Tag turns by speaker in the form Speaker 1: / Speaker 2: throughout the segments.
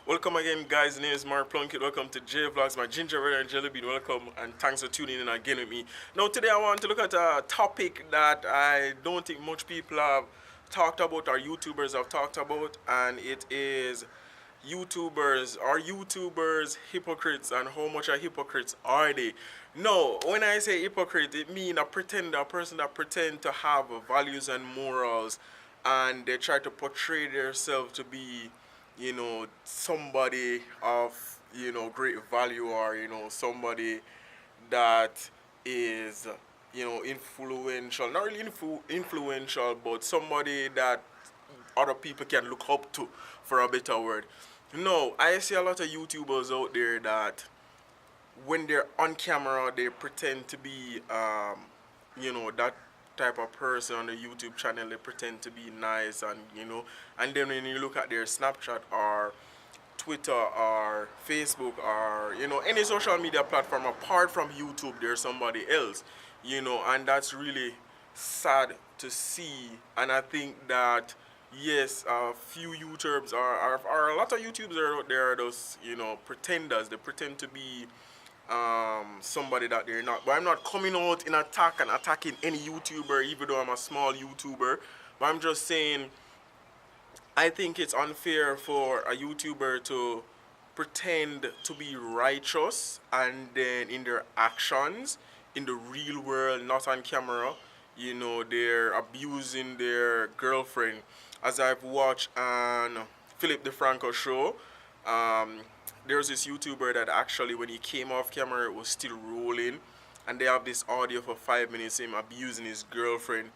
Speaker 1: Welcome again, guys. The name is Plunkett. Welcome to JVLOGS, my ginger ale and jelly bean. Welcome and thanks for tuning in again with me. Now, today I want to look at a topic that I don't think much people have talked about or YouTubers have talked about, and it is YouTubers. Are YouTubers hypocrites, and how much are hypocrites are they? No, when I say hypocrite, it means a person that pretend to have values and morals, and they try to portray themselves to be, somebody of, great value, or, somebody that is, influential. Not really influential, but somebody that other people can look up to, for a better word. No, I see a lot of YouTubers out there that when they're on camera, they pretend to be, that type of person on the YouTube channel. They pretend to be nice, and then when you look at their Snapchat or Twitter or Facebook or any social media platform apart from YouTube, there's somebody else, and that's really sad to see. And I think that yes, a few YouTubers are a lot of YouTubers out there are those pretenders. They pretend to be somebody that they're not. But I'm not coming out in attack and attacking any YouTuber, even though I'm a small YouTuber. But I'm just saying, I think it's unfair for a YouTuber to pretend to be righteous and then in their actions, in the real world, not on camera, they're abusing their girlfriend. As I've watched on Philip DeFranco show, um, there's this YouTuber that actually, when he came off camera, it was still rolling, and they have this audio for 5 minutes him abusing his girlfriend.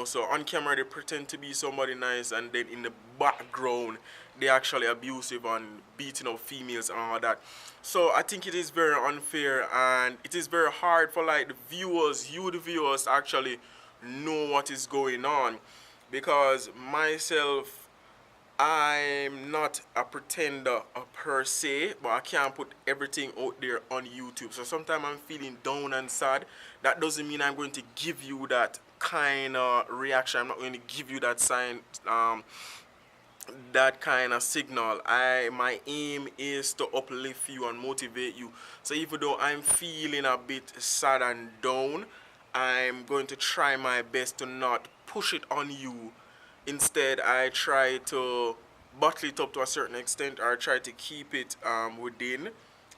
Speaker 1: So on camera they pretend to be somebody nice, and then in the background they actually abusive and beating up females and all that. So I think it is very unfair, and it is very hard for like the viewers, the viewers, actually know what is going on, because myself, I'm not a pretender per se, but I can't put everything out there on YouTube. So sometimes I'm feeling down and sad. That doesn't mean I'm going to give you that kind of reaction. I'm not going to give you that sign, that kind of signal. My aim is to uplift you and motivate you. So even though I'm feeling a bit sad and down, I'm going to try my best to not push it on you. Instead, I try to bottle it up to a certain extent, or try to keep it within,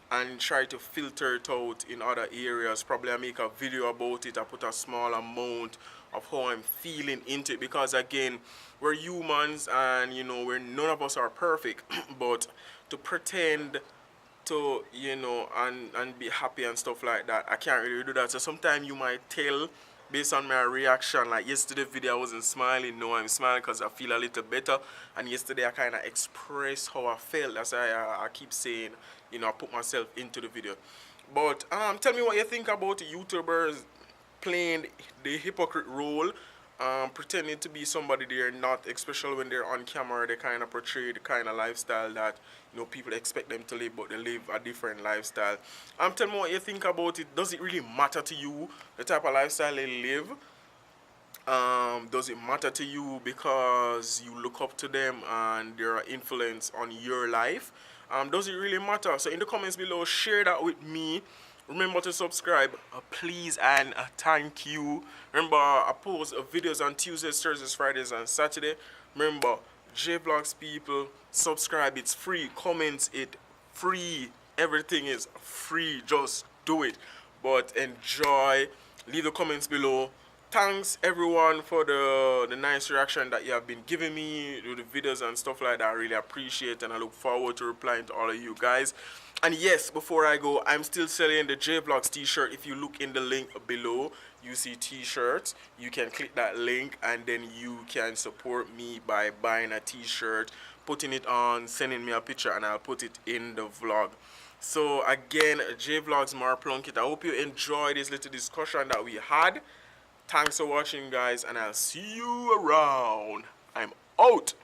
Speaker 1: and try to filter it out in other areas. Probably I make a video about it. I put a small amount of how I'm feeling into it, because again, we're humans, and none of us are perfect. But to pretend to and be happy and stuff like that, I can't really do that. So sometimes you might tell based on my reaction, like yesterday video I wasn't smiling. No, I'm smiling because I feel a little better, and yesterday I kind of expressed how I felt. That's why I keep saying, I put myself into the video. But tell me what you think about YouTubers playing the hypocrite role, pretending to be somebody they're not, especially when they're on camera. They kind of portray the kind of lifestyle that people expect them to live, but they live a different lifestyle. Tell me what you think about it. Does it really matter to you the type of lifestyle they live? Does it matter to you because you look up to them and they're an influence on your life? Does it really matter? So in the comments below, share that with me. Remember to subscribe, please, and thank you. Remember, I post videos on Tuesdays, Thursdays, Fridays, and Saturday. Remember, JVLOGS people, subscribe. It's free. Comments, it free. Everything is free. Just do it. But enjoy. Leave the comments below. Thanks everyone for the nice reaction that you have been giving me to the videos and stuff like that. I really appreciate, and I look forward to replying to all of you guys. And yes, before I go, I'm still selling the JVLOGS t-shirt. If you look in the link below, you see t-shirts. You can click that link, and then you can support me by buying a t-shirt, putting it on, sending me a picture, and I'll put it in the vlog. So again, JVLOGS Plunkett. I hope you enjoyed this little discussion that we had. Thanks for watching, guys, and I'll see you around. I'm out.